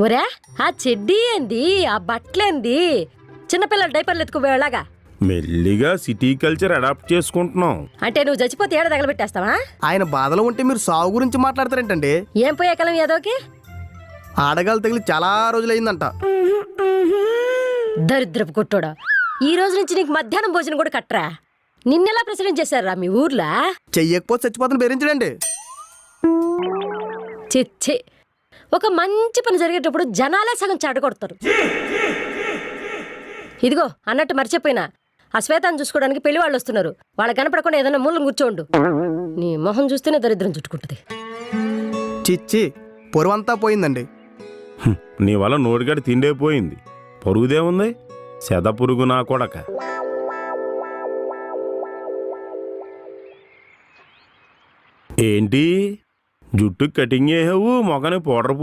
ఒరే ఆ చెడ్డీ ఏంది, ఆ బట్టలేంది, చిన్నపిల్లల డైపర్లు ఎత్తుకుపోయేలాగా? మెల్లిగా సిటీ కల్చర్ అడాప్ట్ చేసుకుంటున్నాం. అంటే నువ్వు చచ్చిపోతే ఏడ తగలబెట్టేస్తావా? ఆయన బాధలో ఉంటే మీరు సాగు గురించి మాట్లాడతారేంటండి? ఏం పోయే కలం ఏదోకి? ఆడగాలు తగిలి చాలా రోజులైందంట. దరిద్రపు కొట్టోడా, ఈ రోజు నుంచి నీకు మధ్యాహ్నం భోజనం కూడా కట్టరా? నిన్నెలా ప్రెసిడెంట్ చేశారా మీ ఊర్లో? చెయ్యకపోతే చచ్చిపోతాను బెదిరించడండి. చిచ్చి, ఒక మంచి పని జరిగేటప్పుడు జనాలే సగం చెడగొడతారు. ఇదిగో అన్నట్టు మర్చిపోయినా, ఆ శ్వేతాన్ని చూసుకోవడానికి పెళ్లి వాళ్ళు వస్తున్నారు. వాళ్ళకి కనపడకుండా ఏదైనా మూలం కూర్చోండు. నీ మొహం చూస్తేనే దరిద్రం చుట్టుకుంటుంది. చిచ్చి, పొరువంతా పోయిందండి. నీ వల్ల నోటిగడి తిండే పోయింది, పొరుగుదేముంది? సెద పురుగు నా కొడక. ఏంటి జుట్టు కటింగ్ చేసావు, మొగని పౌడర్